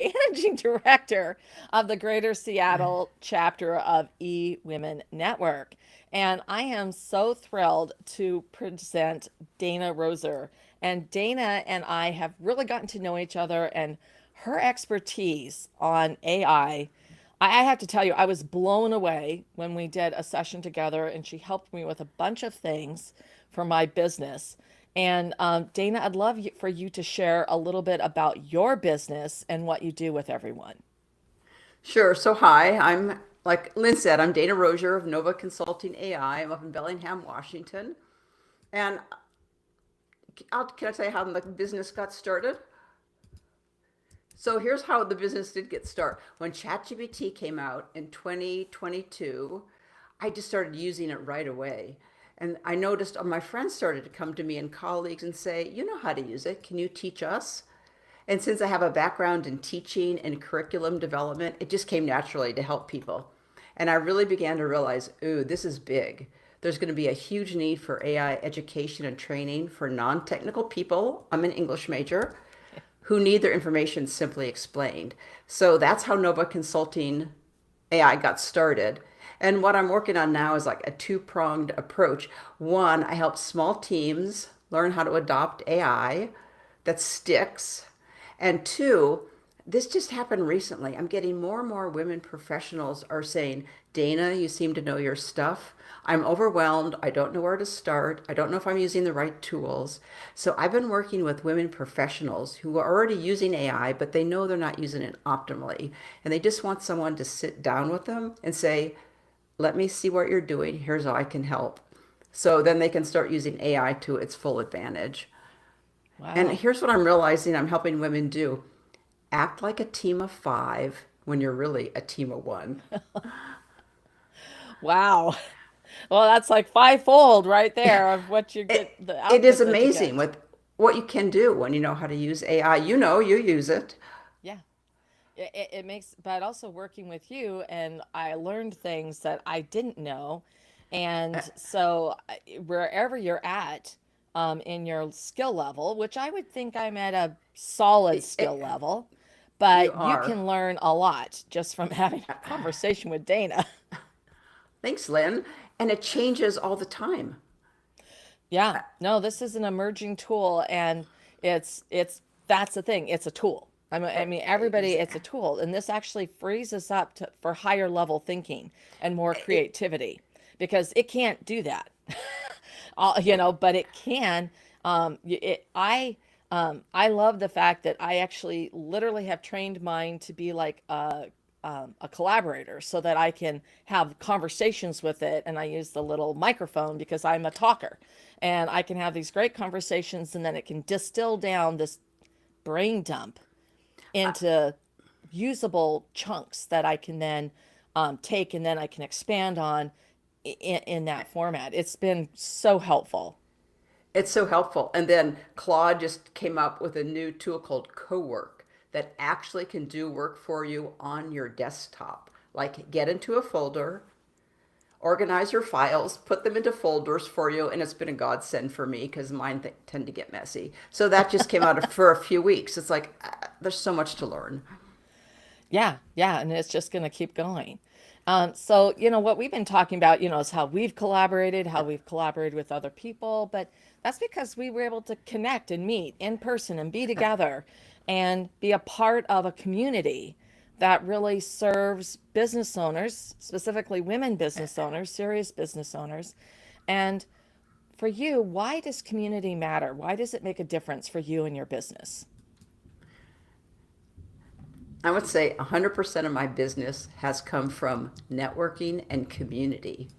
managing director of the Greater Seattle chapter of eWomen Network. And I am so thrilled to present Dana Roser. And Dana and I have really gotten to know each other, and her expertise on AI. I have to tell you, I was blown away when we did a session together, and she helped me with a bunch of things for my business. And Dana, I'd love for you to share a little bit about your business and what you do with everyone. Sure. So, hi, I'm like Lynn said, I'm Dana Rozier of Nova Consulting AI. I'm up in Bellingham, Washington. And can I tell you how the business got started? So, here's how the business did get started. When ChatGPT came out in 2022, I just started using it right away. And I noticed my friends started to come to me and colleagues and say, "You know how to use it. Can you teach us?" And since I have a background in teaching and curriculum development, it just came naturally to help people. And I really began to realize, ooh, this is big. There's going to be a huge need for AI education and training for non technical people. I'm an English major who need their information simply explained. So that's how Nova Consulting AI got started. And what I'm working on now is like a two-pronged approach. One, I help small teams learn how to adopt AI that sticks. And two, this just happened recently. I'm getting more and more women professionals are saying, "Dana, you seem to know your stuff. I'm overwhelmed. I don't know where to start. I don't know if I'm using the right tools." So I've been working with women professionals who are already using AI, but they know they're not using it optimally. And they just want someone to sit down with them and say, "Let me see what you're doing. Here's how I can help." So then they can start using AI to its full advantage. And Wow. here's what I'm realizing I'm helping women do: act like a team of five when you're really a team of one. Wow. Well, that's like fivefold right there of what you get, It, the it is output that you amazing get. with what you can do when you know how to use AI. You know, you use it. Yeah. It makes, but also working with you, and I learned things that I didn't know. And so, wherever you're at in your skill level, which I would think I'm at a solid It, skill it, level, you but you are. can learn a lot just from having a conversation with Dana. Thanks, Lynn. And it changes all the time. Yeah, no, this is an emerging tool, and it's that's the thing. It's a tool. I mean, everybody, it's a tool, and this actually frees us up for higher level thinking and more It, creativity because it can't do that. yeah. But it can. I love the fact that I actually literally have trained mine to be like a collaborator so that I can have conversations with it. And I use the little microphone because I'm a talker. And I can have these great conversations, and then it can distill down this brain dump into usable chunks that I can then take and then I can expand on in that format. It's been so helpful. It's so helpful. And then Claude just came up with a new tool called CoWork that actually can do work for you on your desktop. Like get into a folder, organize your files, put them into folders for you, and it's been a godsend for me because mine tend to get messy. So that just came out for a few weeks. It's like there's so much to learn. Yeah, yeah, and it's just going to keep going. So, what we've been talking about, is how we've collaborated with other people, but that's because we were able to connect and meet in person and be together and be a part of a community that really serves business owners, specifically women business owners, serious business owners. And for you, why does community matter? Why does it make a difference for you and your business? I would say 100% of my business has come from networking and community.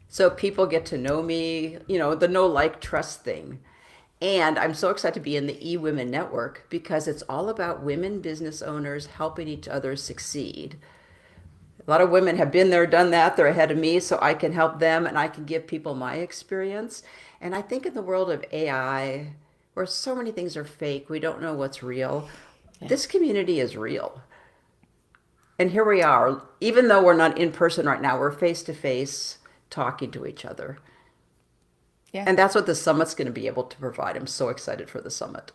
So people get to know me, the know, like, trust thing. And I'm so excited to be in the eWomen network because it's all about women business owners helping each other succeed. A lot of women have been there, done that. They're ahead of me, so I can help them and I can give people my experience. And I think in the world of AI, where so many things are fake, we don't know what's real, Yeah. this community is real. And here we are, even though we're not in person right now, we're face to face talking to each other. Yeah. And that's what the summit's going to be able to provide. I'm so excited for the summit.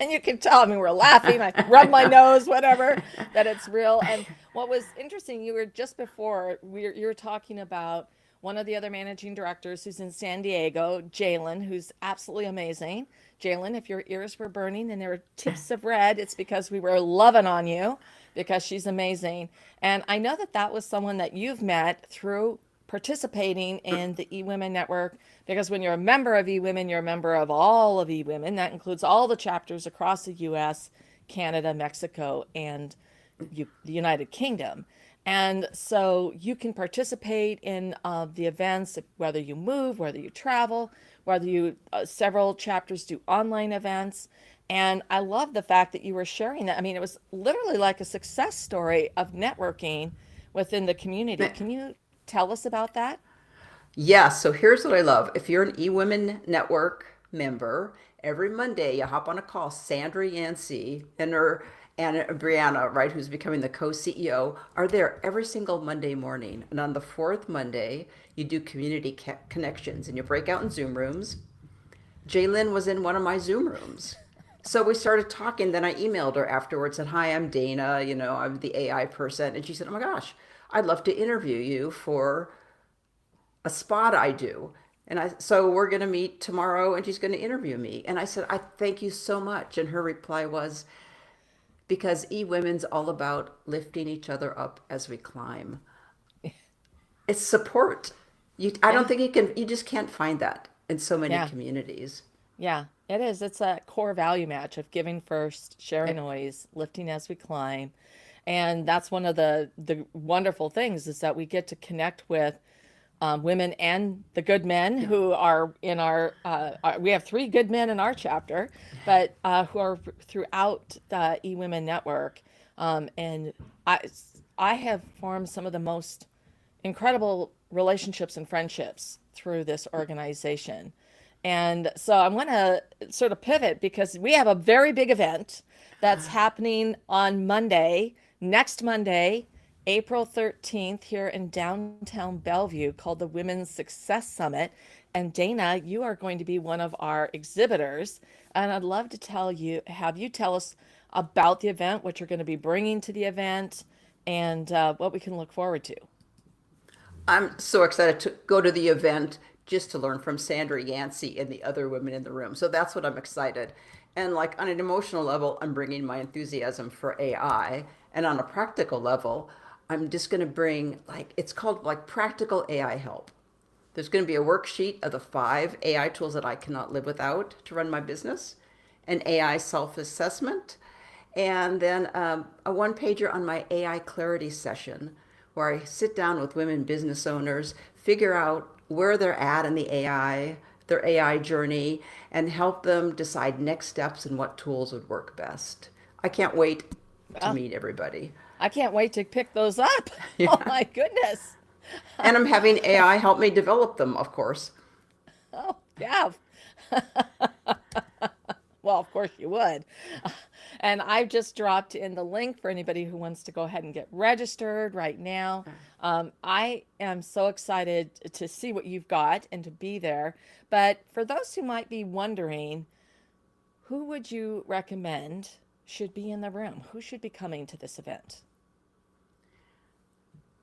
And you can tell, I mean, we're laughing, I rub my nose, whatever, that it's real. And what was interesting, you were just before, you were talking about one of the other managing directors who's in San Diego, Jalen, who's absolutely amazing. Jalen, if your ears were burning and there were tips of red, it's because we were loving on you because she's amazing. And I know that that was someone that you've met through participating in the eWomen Network, because when you're a member of eWomen, you're a member of all of eWomen. That includes all the chapters across the US, Canada, Mexico, and the United Kingdom. And so you can participate in the events, whether you move, whether you travel, whether you, several chapters do online events. And I love the fact that you were sharing that. I mean, it was literally like a success story of networking within the community. Can you tell us about that? Yeah, so here's what I love. If you're an eWomen Network member, every Monday you hop on a call. Sandra Yancey and Brianna, right, who's becoming the co-CEO, are there every single Monday morning. And on the fourth Monday, you do community connections and you break out in Zoom rooms. Jalen was in one of my Zoom rooms. So we started talking. Then I emailed her afterwards and, hi, I'm Dana. I'm the AI person. And she said, oh my gosh, I'd love to interview you for a spot I do. So we're going to meet tomorrow and she's going to interview me. And I said, I thank you so much. And her reply was, because eWomen's all about lifting each other up as we climb. It's support. I Yeah. don't think you just can't find that in so many Yeah. communities. Yeah, it is. It's a core value match of giving first, sharing always, lifting as we climb. And that's one of the wonderful things is that we get to connect with women and the good men who are in we have three good men in our chapter, but who are throughout the eWomen network. And I, I have formed some of the most incredible relationships and friendships through this organization. And so I want to sort of pivot because we have a very big event that's happening on Monday, next Monday, April 13th, here in downtown Bellevue, called the Women's Success Summit. And Dana, you are going to be one of our exhibitors. And I'd love to have you tell us about the event, what you're going to be bringing to the event, and what we can look forward to. I'm so excited to go to the event just to learn from Sandra Yancey and the other women in the room. So that's what I'm excited. And like on an emotional level, I'm bringing my enthusiasm for AI. And on a practical level, I'm just going to bring it's called like practical AI help. There's going to be a worksheet of the 5 AI tools that I cannot live without to run my business, an AI self-assessment, and then a one pager on my AI clarity session where I sit down with women business owners, figure out where they're at in their AI journey, and help them decide next steps and what tools would work best. I can't wait to Oh, meet everybody. I can't wait to pick those up. Oh Yeah. my goodness. And I'm having AI help me develop them, of course. Oh, yeah. Well, of course you would. And I've just dropped in the link for anybody who wants to go ahead and get registered right now. I am so excited to see what you've got and to be there. But for those who might be wondering, who would you recommend should be in the room? Who should be coming to this event?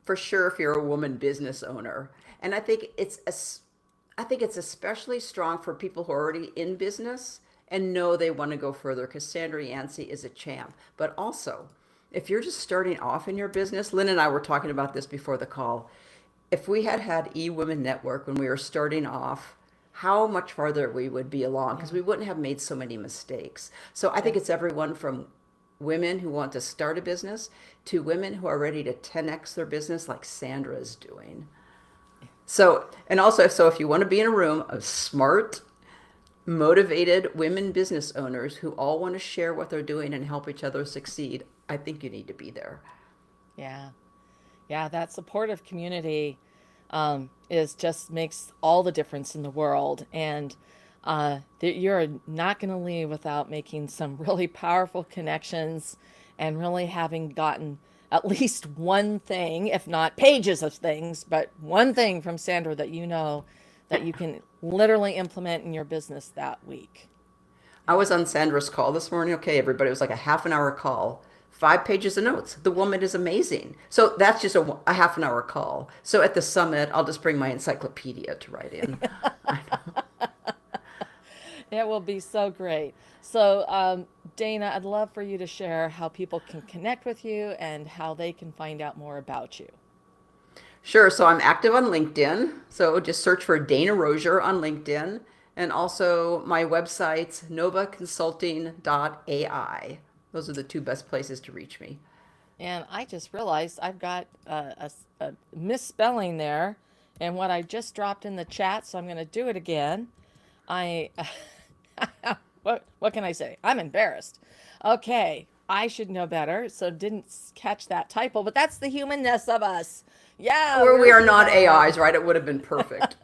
For sure, if you're a woman business owner. And I think it's especially strong for people who are already in business and know they want to go further, because Sandra Yancey is a champ. But also, if you're just starting off in your business, Lynn and I were talking about this before the call. If we had had eWomen Network when we were starting off, how much farther we would be along, because Yeah, we wouldn't have made so many mistakes. So I think yeah, it's everyone from women who want to start a business to women who are ready to 10x their business like Sandra is doing. So, and also, so if you want to be in a room of smart, motivated women business owners who all want to share what they're doing and help each other succeed, I think you need to be there. yeah. Yeah, that supportive community is just makes all the difference in the world. And you're not going to leave without making some really powerful connections and really having gotten at least one thing, if not pages of things, but one thing from Sandra that you know that you can literally implement in your business that week. I was on Sandra's call this morning. Okay, everybody, it was like a half an hour call, 5 pages of notes. The woman is amazing. So that's just a half an hour call. So at the summit, I'll just bring my encyclopedia to write in. It will be so great. So, Dana, I'd love for you to share how people can connect with you and how they can find out more about you. Sure. So I'm active on LinkedIn. So just search for Dana Rozier on LinkedIn. And also my website's novaconsulting.ai. Those are the two best places to reach me. And I just realized I've got a misspelling there and what I just dropped in the chat, so I'm going to do it again. I what can I say? I'm embarrassed. Okay, I should know better, so didn't catch that typo, but that's the humanness of us. Yeah, Where we're we are not human. AIs, right? It would have been perfect.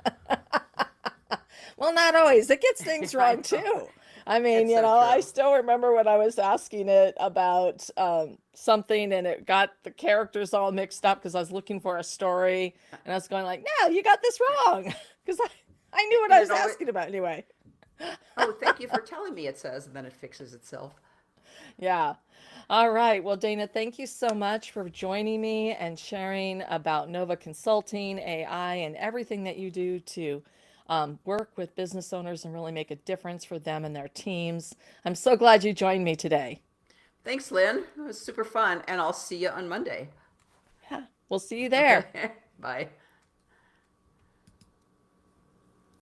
Well, not always. It gets things I wrong know. too. I mean, It's so I true. still remember when I was asking it about something and it got the characters all mixed up because I was looking for a story and I was going like, no, you got this wrong. Because I knew what I And was it always, asking about anyway. oh, thank you for telling me, it says, and then it fixes itself. Yeah. All right. Well, Dana, thank you so much for joining me and sharing about Nova Consulting, AI, and everything that you do to work with business owners and really make a difference for them and their teams. I'm so glad you joined me today. Thanks, Lynn. It was super fun, and I'll see you on Monday. Yeah. We'll see you there. Okay, bye.